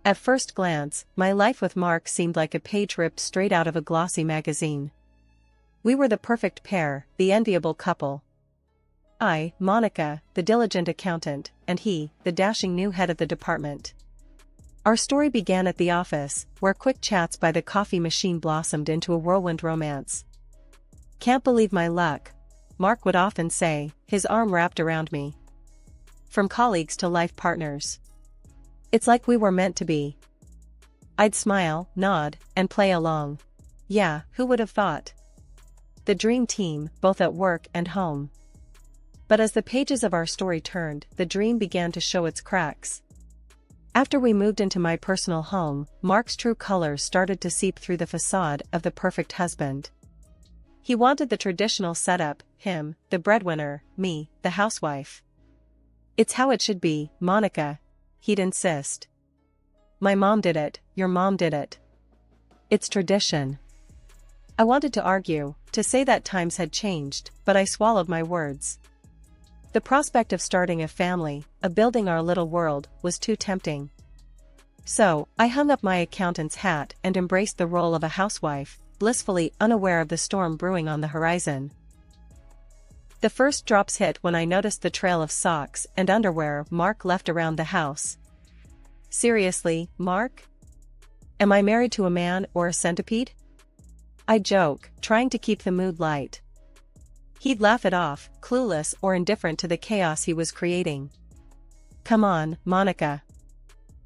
At first glance, my life with Mark seemed like a page ripped straight out of a glossy magazine. We were the perfect pair, the enviable couple. I, Monica, the diligent accountant, and he, the dashing new head of the department. Our story began at the office, where quick chats by the coffee machine blossomed into a whirlwind romance. "Can't believe my luck," Mark would often say, his arm wrapped around me. "From colleagues to life partners. It's like we were meant to be." I'd smile, nod, and play along. Yeah, who would have thought? The dream team, both at work and home. But as the pages of our story turned, the dream began to show its cracks. After we moved into my personal home, Mark's true colors started to seep through the facade of the perfect husband. He wanted the traditional setup, him, the breadwinner, me, the housewife. "It's how it should be, Monica," he'd insist. "My mom did it, your mom did it. It's tradition." I wanted to argue, to say that times had changed, but I swallowed my words. The prospect of starting a family, of building our little world, was too tempting. So, I hung up my accountant's hat and embraced the role of a housewife, blissfully unaware of the storm brewing on the horizon. The first drops hit when I noticed the trail of socks and underwear Mark left around the house. "Seriously, Mark? Am I married to a man or a centipede?" I joke, trying to keep the mood light. He'd laugh it off, clueless or indifferent to the chaos he was creating. "Come on, Monica.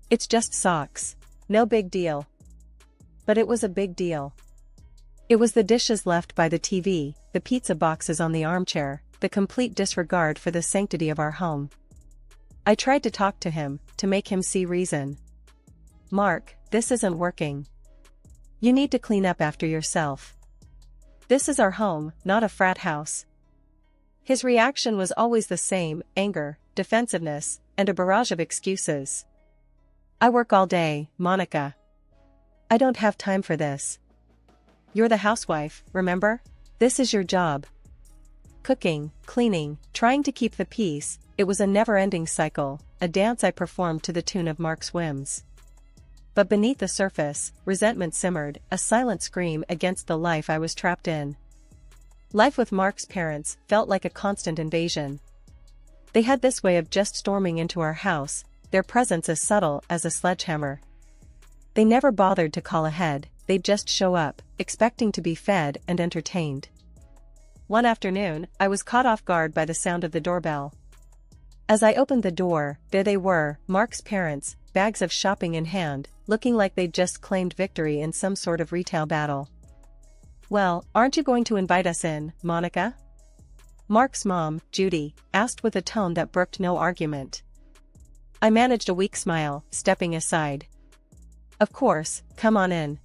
It's just socks. No big deal." But it was a big deal. It was the dishes left by the TV, the pizza boxes on the armchair, the complete disregard for the sanctity of our home. I tried to talk to him, to make him see reason. "Mark, this isn't working. You need to clean up after yourself. This is our home, not a frat house." His reaction was always the same: anger, defensiveness, and a barrage of excuses. "I work all day, Monica. I don't have time for this. You're the housewife, remember? This is your job." Cooking, cleaning, trying to keep the peace, it was a never-ending cycle, a dance I performed to the tune of Mark's whims. But beneath the surface, resentment simmered, a silent scream against the life I was trapped in. Life with Mark's parents felt like a constant invasion. They had this way of just storming into our house, their presence as subtle as a sledgehammer. They never bothered to call ahead, they'd just show up, expecting to be fed and entertained. One afternoon, I was caught off guard by the sound of the doorbell. As I opened the door, there they were, Mark's parents, bags of shopping in hand, looking like they'd just claimed victory in some sort of retail battle. "Well, aren't you going to invite us in, Monica?" Mark's mom, Judy, asked with a tone that brooked no argument. I managed a weak smile, stepping aside. "Of course, come on in."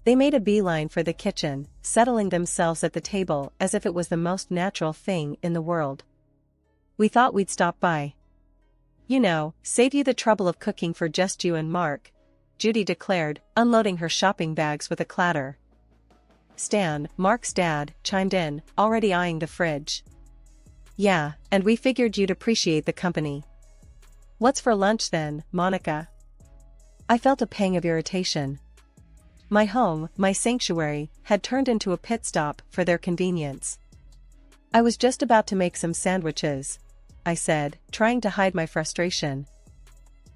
They made a beeline for the kitchen, settling themselves at the table as if it was the most natural thing in the world. "We thought we'd stop by. You know, save you the trouble of cooking for just you and Mark," Judy declared, unloading her shopping bags with a clatter. Stan, Mark's dad, chimed in, already eyeing the fridge. "Yeah, and we figured you'd appreciate the company." "What's for lunch then, Monica?" I felt a pang of irritation. My home, my sanctuary, had turned into a pit stop for their convenience. "I was just about to make some sandwiches," I said, trying to hide my frustration.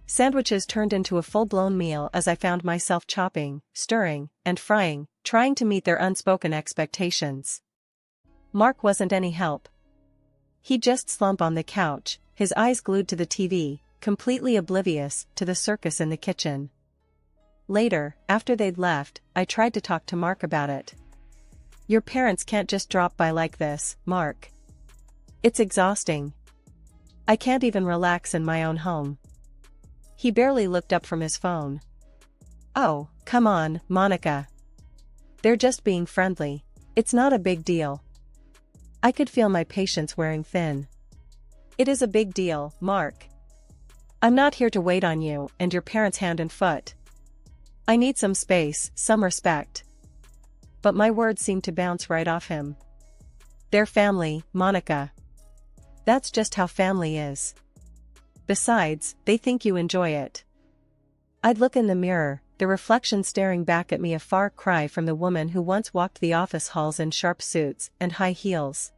Sandwiches turned into a full-blown meal as I found myself chopping, stirring, and frying, trying to meet their unspoken expectations. Mark wasn't any help. He'd just slump on the couch, his eyes glued to the TV, completely oblivious to the circus in the kitchen. Later, after they'd left, I tried to talk to Mark about it. "Your parents can't just drop by like this, Mark. It's exhausting. I can't even relax in my own home." He barely looked up from his phone. "Oh, come on, Monica. They're just being friendly. It's not a big deal." I could feel my patience wearing thin. "It is a big deal, Mark. I'm not here to wait on you and your parents hand and foot. I need some space, some respect." But my words seemed to bounce right off him. "They're family, Monica. That's just how family is. Besides, they think you enjoy it." I'd look in the mirror, the reflection staring back at me, a far cry from the woman who once walked the office halls in sharp suits and high heels.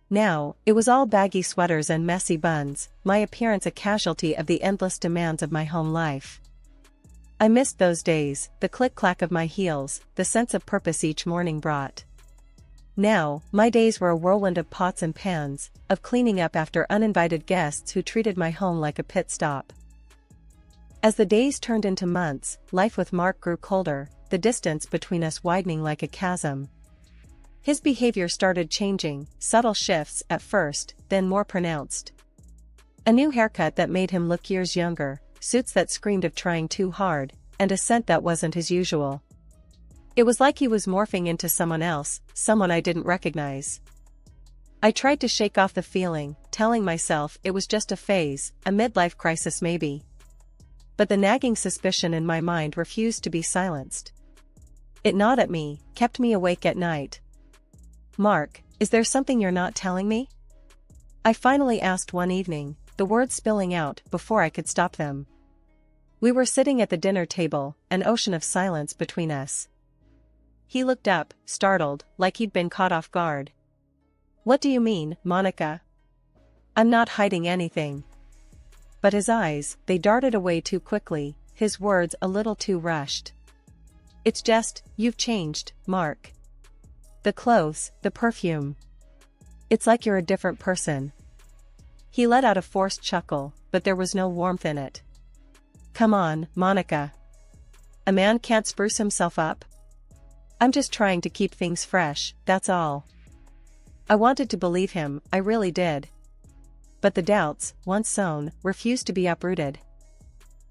Now, it was all baggy sweaters and messy buns, my appearance a casualty of the endless demands of my home life. I missed those days, the click-clack of my heels, the sense of purpose each morning brought. Now, my days were a whirlwind of pots and pans, of cleaning up after uninvited guests who treated my home like a pit stop. As the days turned into months, life with Mark grew colder, the distance between us widening like a chasm. His behavior started changing, subtle shifts at first, then more pronounced. A new haircut that made him look years younger, suits that screamed of trying too hard, and a scent that wasn't his usual. It was like he was morphing into someone else, someone I didn't recognize. I tried to shake off the feeling, telling myself it was just a phase, a midlife crisis maybe. But the nagging suspicion in my mind refused to be silenced. It gnawed at me, kept me awake at night. "Mark, is there something you're not telling me?" I finally asked one evening, the words spilling out before I could stop them. We were sitting at the dinner table, an ocean of silence between us. He looked up, startled, like he'd been caught off guard. "What do you mean, Monica?" "I'm not hiding anything." But his eyes, they darted away too quickly, his words a little too rushed. "It's just, you've changed, Mark. The clothes, the perfume. It's like you're a different person." He let out a forced chuckle, but there was no warmth in it. "Come on, Monica. A man can't spruce himself up? I'm just trying to keep things fresh, that's all." I wanted to believe him, I really did. But the doubts, once sown, refused to be uprooted.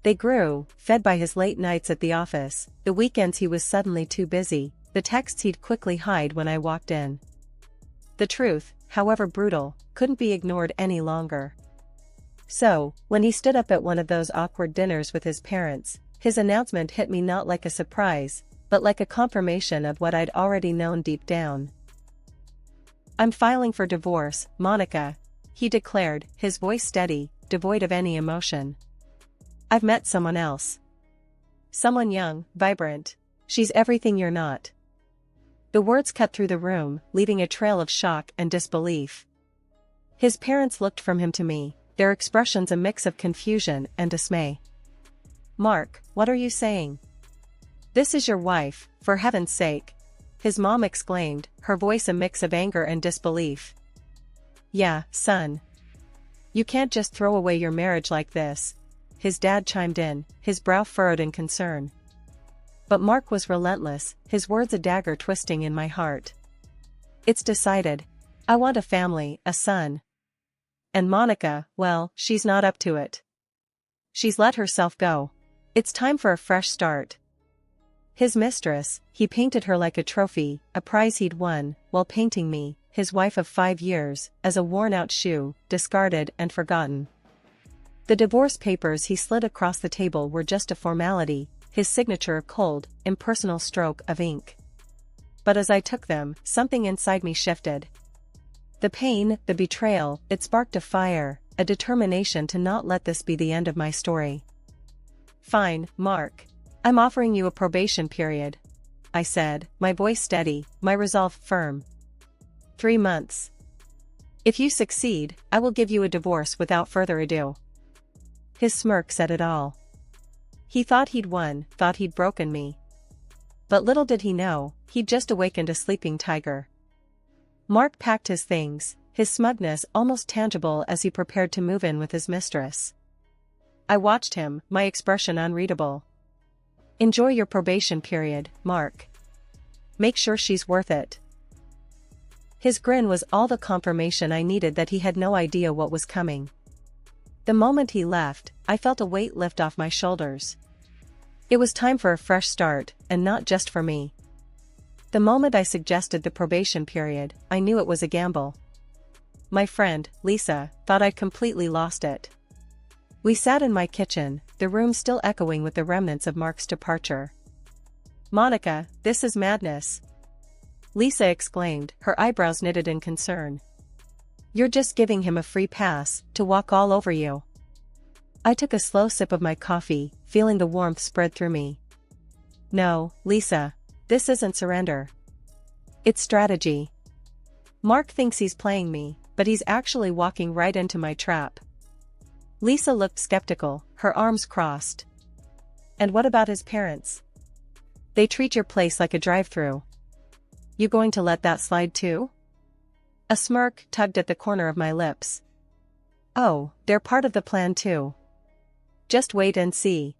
They grew, fed by his late nights at the office, the weekends he was suddenly too busy, the texts he'd quickly hide when I walked in. The truth, however brutal, couldn't be ignored any longer. So, when he stood up at one of those awkward dinners with his parents, his announcement hit me not like a surprise, but like a confirmation of what I'd already known deep down. "I'm filing for divorce, Monica," he declared, his voice steady, devoid of any emotion. "I've met someone else. Someone young, vibrant. She's everything you're not." The words cut through the room, leaving a trail of shock and disbelief. His parents looked from him to me, their expressions a mix of confusion and dismay. "Mark, what are you saying? This is your wife, for heaven's sake," his mom exclaimed, her voice a mix of anger and disbelief. "Yeah, son. You can't just throw away your marriage like this," his dad chimed in, his brow furrowed in concern. But Mark was relentless, his words a dagger twisting in my heart. "It's decided. I want a family, a son. And Monica, well, she's not up to it. She's let herself go. It's time for a fresh start." His mistress, he painted her like a trophy, a prize he'd won, while painting me, his wife of 5 years, as a worn-out shoe, discarded and forgotten. The divorce papers he slid across the table were just a formality, his signature a cold, impersonal stroke of ink. But as I took them, something inside me shifted. The pain, the betrayal, it sparked a fire, a determination to not let this be the end of my story. "Fine, Mark. I'm offering you a probation period," I said, my voice steady, my resolve firm. 3 months. If you succeed, I will give you a divorce without further ado." His smirk said it all. He thought he'd won, thought he'd broken me. But little did he know, he'd just awakened a sleeping tiger. Mark packed his things, his smugness almost tangible as he prepared to move in with his mistress. I watched him, my expression unreadable. "Enjoy your probation period, Mark. Make sure she's worth it." His grin was all the confirmation I needed that he had no idea what was coming. The moment he left, I felt a weight lift off my shoulders. It was time for a fresh start, and not just for me. The moment I suggested the probation period, I knew it was a gamble. My friend, Lisa, thought I'd completely lost it. We sat in my kitchen, the room still echoing with the remnants of Mark's departure. "Monica, this is madness," Lisa exclaimed, her eyebrows knitted in concern. "You're just giving him a free pass to walk all over you." I took a slow sip of my coffee, feeling the warmth spread through me. No, Lisa. This isn't surrender. It's strategy. Mark thinks he's playing me, but he's actually walking right into my trap. Lisa looked skeptical, her arms crossed. And what about his parents? They treat your place like a drive-through. You going to let that slide too? A smirk tugged at the corner of my lips. Oh, they're part of the plan too. Just wait and see.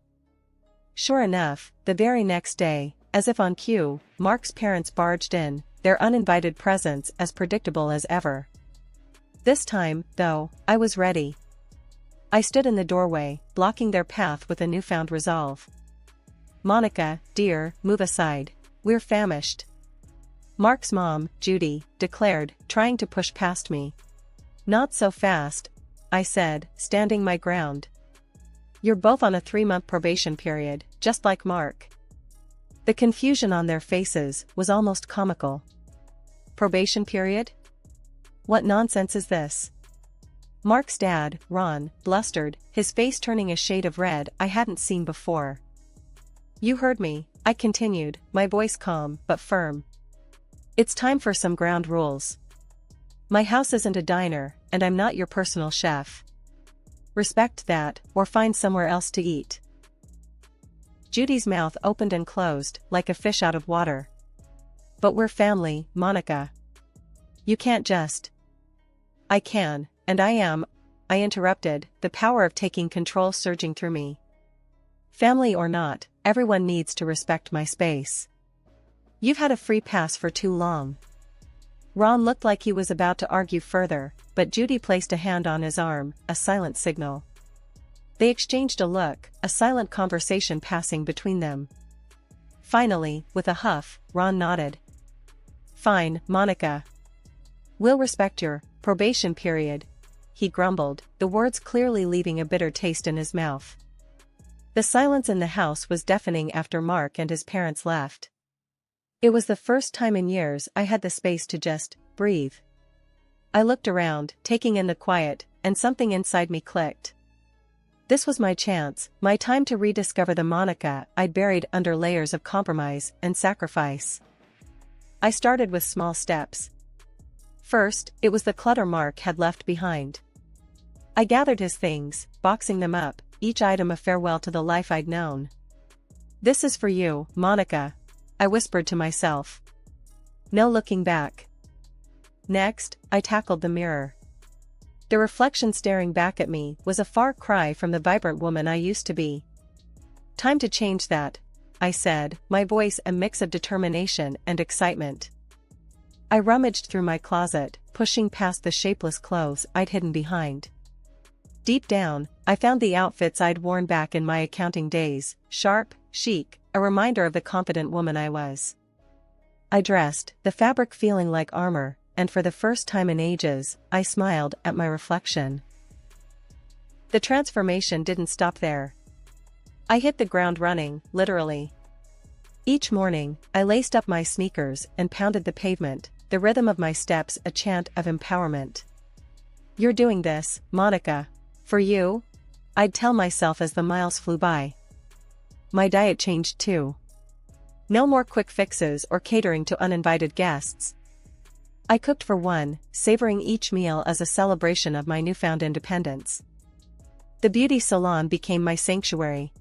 Sure enough, the very next day, as if on cue, Mark's parents barged in, their uninvited presence as predictable as ever. This time, though, I was ready. I stood in the doorway, blocking their path with a newfound resolve. Monica, dear, move aside. We're famished. Mark's mom, Judy, declared, trying to push past me. Not so fast, I said, standing my ground. You're both on a 3-month probation period, just like Mark. The confusion on their faces was almost comical. Probation period? What nonsense is this? Mark's dad, Ron, blustered, his face turning a shade of red I hadn't seen before. You heard me, I continued, my voice calm but firm. It's time for some ground rules. My house isn't a diner, and I'm not your personal chef. Respect that, or find somewhere else to eat. Judy's mouth opened and closed, like a fish out of water. But we're family, Monica. You can't just. I can, and I am, I interrupted, the power of taking control surging through me. Family or not, everyone needs to respect my space. You've had a free pass for too long. Ron looked like he was about to argue further, but Judy placed a hand on his arm, a silent signal. They exchanged a look, a silent conversation passing between them. Finally, with a huff, Ron nodded. Fine, Monica. We'll respect your probation period, he grumbled, the words clearly leaving a bitter taste in his mouth. The silence in the house was deafening after Mark and his parents left. It was the first time in years I had the space to just breathe. I looked around, taking in the quiet, and something inside me clicked. This was my chance, my time to rediscover the Monica I'd buried under layers of compromise and sacrifice. I started with small steps. First, it was the clutter Mark had left behind. I gathered his things, boxing them up, each item a farewell to the life I'd known. This is for you, Monica, I whispered to myself. No looking back. Next, I tackled the mirror. The reflection staring back at me was a far cry from the vibrant woman I used to be. Time to change that, I said, my voice a mix of determination and excitement. I rummaged through my closet, pushing past the shapeless clothes I'd hidden behind. Deep down, I found the outfits I'd worn back in my accounting days, sharp, chic, a reminder of the confident woman I was. I dressed, the fabric feeling like armor, and for the first time in ages, I smiled at my reflection. The transformation didn't stop there. I hit the ground running, literally. Each morning, I laced up my sneakers and pounded the pavement, the rhythm of my steps a chant of empowerment. You're doing this, Monica. For you? I'd tell myself as the miles flew by. My diet changed too. No more quick fixes or catering to uninvited guests. I cooked for one, savoring each meal as a celebration of my newfound independence. The beauty salon became my sanctuary.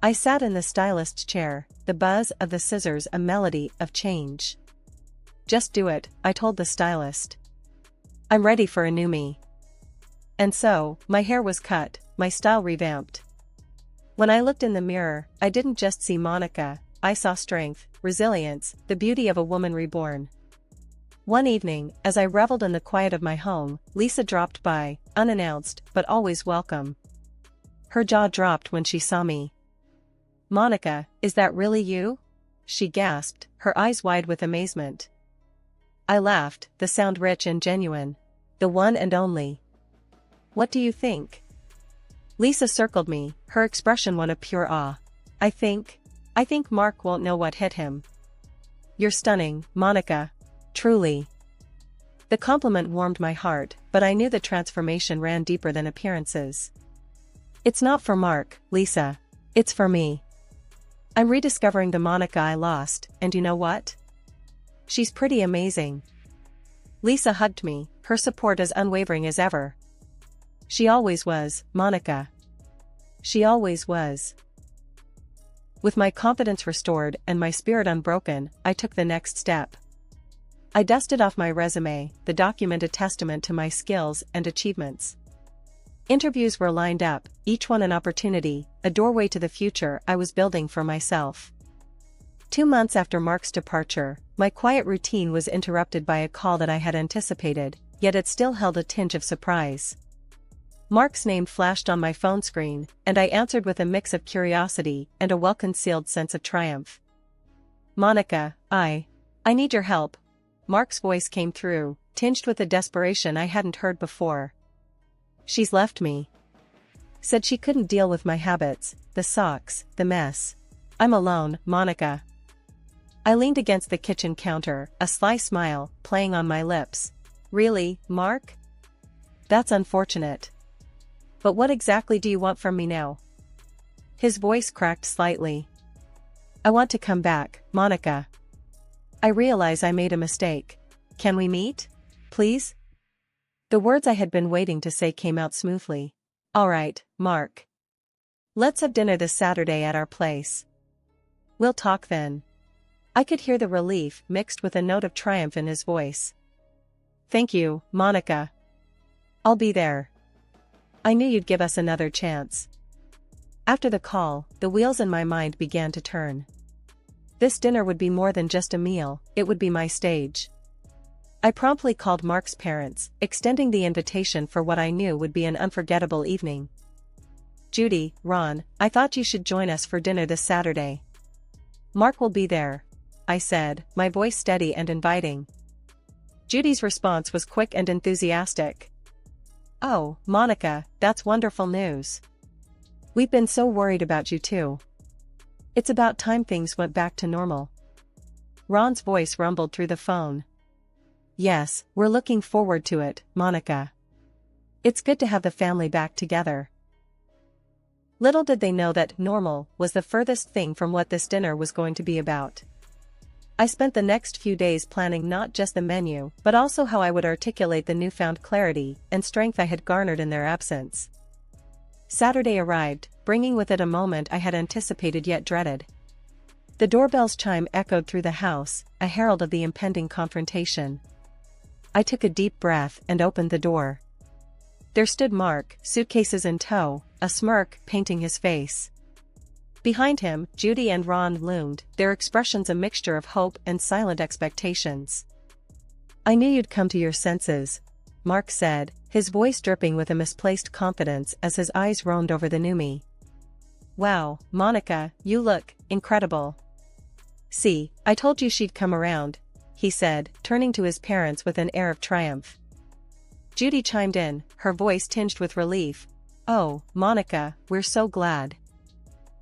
I sat in the stylist's chair, the buzz of the scissors a melody of change. Just do it, I told the stylist. I'm ready for a new me. And so, my hair was cut, my style revamped. When I looked in the mirror, I didn't just see Monica, I saw strength, resilience, the beauty of a woman reborn. One evening, as I reveled in the quiet of my home, Lisa dropped by, unannounced, but always welcome. Her jaw dropped when she saw me. Monica, is that really you? She gasped, her eyes wide with amazement. I laughed, the sound rich and genuine. The one and only. What do you think? Lisa circled me, her expression one of pure awe. I think Mark won't know what hit him. You're stunning, Monica. Truly. The compliment warmed my heart, but I knew the transformation ran deeper than appearances. It's not for Mark, Lisa. It's for me. I'm rediscovering the Monica I lost, and you know what? She's pretty amazing. Lisa hugged me, her support as unwavering as ever. She always was, Monica. She always was. With my confidence restored and my spirit unbroken, I took the next step. I dusted off my resume, the document a testament to my skills and achievements. Interviews were lined up, each one an opportunity, a doorway to the future I was building for myself. 2 months after Mark's departure, my quiet routine was interrupted by a call that I had anticipated, yet it still held a tinge of surprise. Mark's name flashed on my phone screen, and I answered with a mix of curiosity and a well-concealed sense of triumph. Monica, I need your help. Mark's voice came through, tinged with a desperation I hadn't heard before. She's left me. Said she couldn't deal with my habits, the socks, the mess. I'm alone, Monica. I leaned against the kitchen counter, a sly smile playing on my lips. Really, Mark? That's unfortunate. But what exactly do you want from me now? His voice cracked slightly. I want to come back, Monica. I realize I made a mistake. Can we meet? Please? The words I had been waiting to say came out smoothly. All right, Mark. Let's have dinner this Saturday at our place. We'll talk then. I could hear the relief mixed with a note of triumph in his voice. Thank you, Monica. I'll be there. I knew you'd give us another chance. After the call, the wheels in my mind began to turn. This dinner would be more than just a meal, it would be my stage. I promptly called Mark's parents, extending the invitation for what I knew would be an unforgettable evening. Judy, Ron, I thought you should join us for dinner this Saturday. Mark will be there, I said, my voice steady and inviting. Judy's response was quick and enthusiastic. Oh, Monica, that's wonderful news. We've been so worried about you too. It's about time things went back to normal. Ron's voice rumbled through the phone. Yes, we're looking forward to it, Monica. It's good to have the family back together. Little did they know that normal was the furthest thing from what this dinner was going to be about. I spent the next few days planning not just the menu, but also how I would articulate the newfound clarity and strength I had garnered in their absence. Saturday arrived, bringing with it a moment I had anticipated yet dreaded. The doorbell's chime echoed through the house, a herald of the impending confrontation. I took a deep breath and opened the door. There stood Mark, suitcases in tow, a smirk painting his face. Behind him, Judy and Ron loomed, their expressions a mixture of hope and silent expectations. I knew you'd come to your senses, Mark said, his voice dripping with a misplaced confidence as his eyes roamed over the new me. Wow, Monica, you look incredible. See, I told you she'd come around, he said, turning to his parents with an air of triumph. Judy chimed in, her voice tinged with relief. Oh, Monica, we're so glad.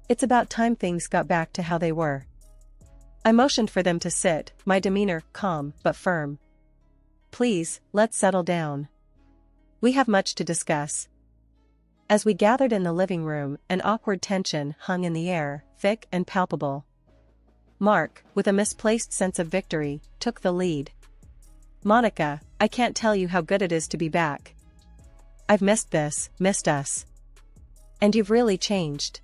It's about time things got back to how they were. I motioned for them to sit, my demeanor calm but firm. Please, let's settle down. We have much to discuss. As we gathered in the living room, an awkward tension hung in the air, thick and palpable. Mark, with a misplaced sense of victory, took the lead. Monica, I can't tell you how good it is to be back. I've missed us. And you've really changed.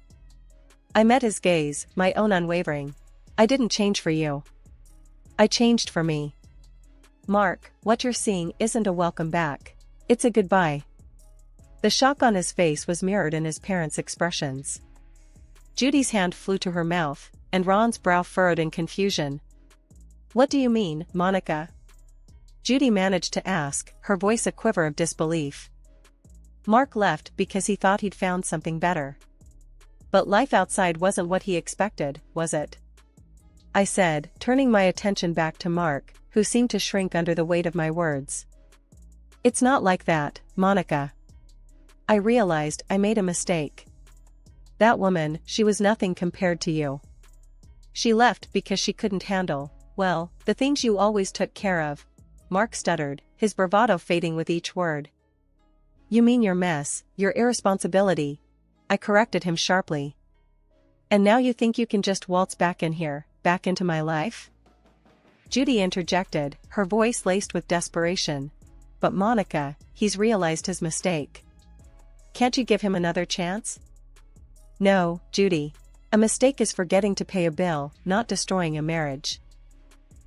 I met his gaze, my own unwavering. I didn't change for you. I changed for me. Mark, what you're seeing isn't a welcome back. It's a goodbye. The shock on his face was mirrored in his parents' expressions. Judy's hand flew to her mouth, and Ron's brow furrowed in confusion. What do you mean, Monica? Judy managed to ask, her voice a quiver of disbelief. Mark left because he thought he'd found something better. But life outside wasn't what he expected, was it? I said, turning my attention back to Mark, who seemed to shrink under the weight of my words. It's not like that, Monica. I realized I made a mistake. That woman, she was nothing compared to you. She left because she couldn't handle, well, the things you always took care of. Mark stuttered, his bravado fading with each word. You mean your mess, your irresponsibility, I corrected him sharply. And now you think you can just waltz back in here, back into my life? Judy interjected, her voice laced with desperation. But Monica, he's realized his mistake. Can't you give him another chance? No, Judy. A mistake is forgetting to pay a bill, not destroying a marriage.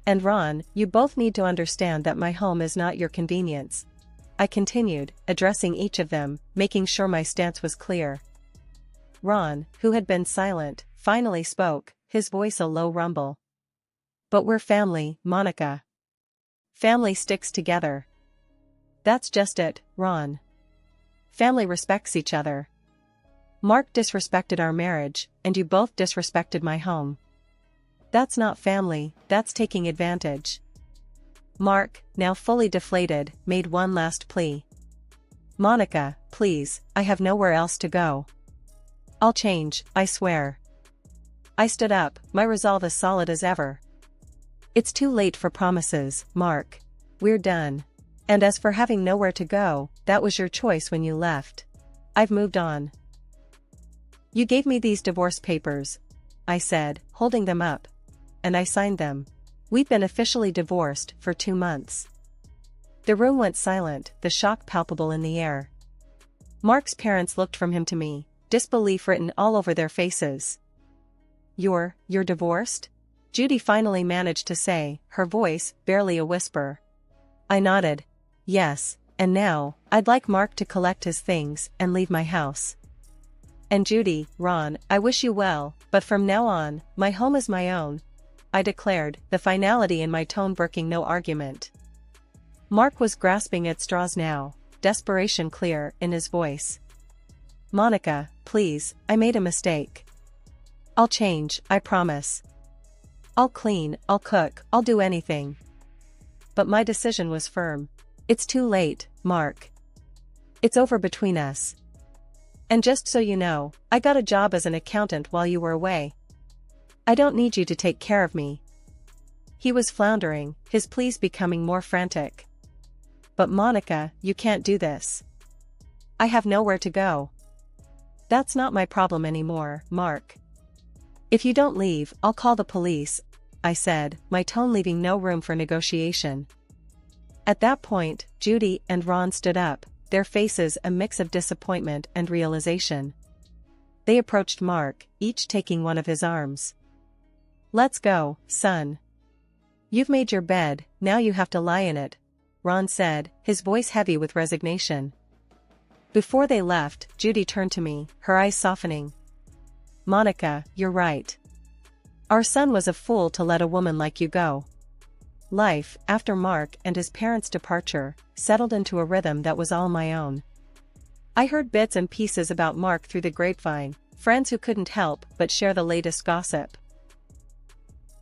And Ron, you both need to understand that my home is not your convenience. I continued, addressing each of them, making sure my stance was clear. Ron, who had been silent, finally spoke, his voice a low rumble. But we're family, Monica. Family sticks together. That's just it, Ron. Family respects each other. Mark disrespected our marriage, and you both disrespected my home. That's not family, that's taking advantage. Mark, now fully deflated, made one last plea. Monica, please, I have nowhere else to go. I'll change, I swear. I stood up, my resolve as solid as ever. It's too late for promises, Mark. We're done. And as for having nowhere to go, that was your choice when you left. I've moved on. You gave me these divorce papers, I said, holding them up. And I signed them. We've been officially divorced for 2 months. The room went silent, the shock palpable in the air. Mark's parents looked from him to me, disbelief written all over their faces. You're divorced? Judy finally managed to say, her voice barely a whisper. I nodded. Yes, and now, I'd like Mark to collect his things and leave my house. And Judy, Ron, I wish you well, but from now on, my home is my own, I declared, the finality in my tone broking no argument. Mark was grasping at straws now, desperation clear in his voice. Monica, please, I made a mistake. I'll change, I promise. I'll clean, I'll cook, I'll do anything. But my decision was firm. It's too late, Mark. It's over between us. And just so you know, I got a job as an accountant while you were away. I don't need you to take care of me. He was floundering, his pleas becoming more frantic. But Monica, you can't do this. I have nowhere to go. That's not my problem anymore, Mark. If you don't leave, I'll call the police, I said, my tone leaving no room for negotiation. At that point, Judy and Ron stood up, their faces a mix of disappointment and realization. They approached Mark, each taking one of his arms. Let's go, son. You've made your bed, now you have to lie in it, Ron said, his voice heavy with resignation. Before they left, Judy turned to me, her eyes softening. Monica, you're right. Our son was a fool to let a woman like you go. Life, after Mark and his parents' departure, settled into a rhythm that was all my own. I heard bits and pieces about Mark through the grapevine, friends who couldn't help but share the latest gossip.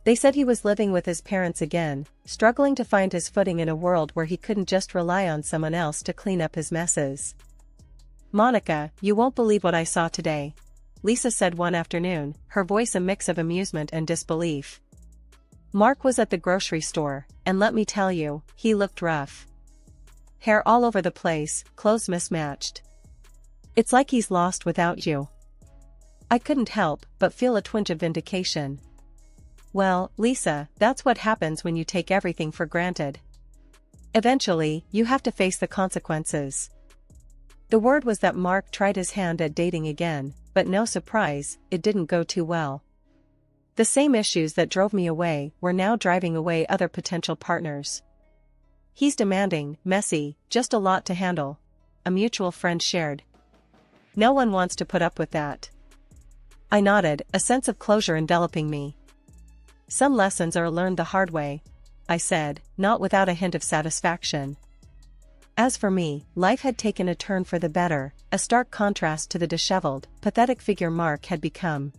They said he was living with his parents again, struggling to find his footing in a world where he couldn't just rely on someone else to clean up his messes. Monica, you won't believe what I saw today, Lisa said one afternoon, her voice a mix of amusement and disbelief. Mark was at the grocery store, and let me tell you, he looked rough. Hair all over the place, clothes mismatched. It's like he's lost without you. I couldn't help but feel a twinge of vindication. Well, Lisa, that's what happens when you take everything for granted. Eventually, you have to face the consequences. The word was that Mark tried his hand at dating again, but no surprise, it didn't go too well. The same issues that drove me away were now driving away other potential partners. He's demanding, messy, just a lot to handle, a mutual friend shared. No one wants to put up with that. I nodded, a sense of closure enveloping me. Some lessons are learned the hard way, I said, not without a hint of satisfaction. As for me, life had taken a turn for the better, a stark contrast to the disheveled, pathetic figure Mark had become.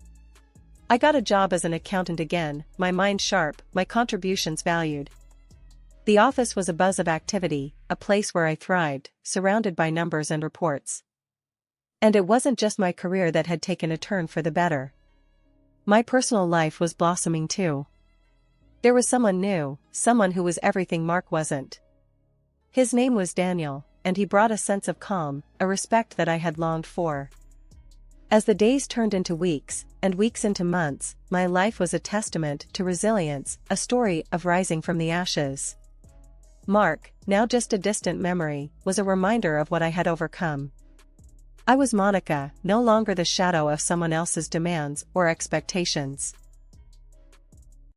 I got a job as an accountant again, my mind sharp, my contributions valued. The office was a buzz of activity, a place where I thrived, surrounded by numbers and reports. And it wasn't just my career that had taken a turn for the better. My personal life was blossoming too. There was someone new, someone who was everything Mark wasn't. His name was Daniel, and he brought a sense of calm, a respect that I had longed for. As the days turned into weeks, and weeks into months, my life was a testament to resilience, a story of rising from the ashes. Mark, now just a distant memory, was a reminder of what I had overcome. I was Monica, no longer the shadow of someone else's demands or expectations.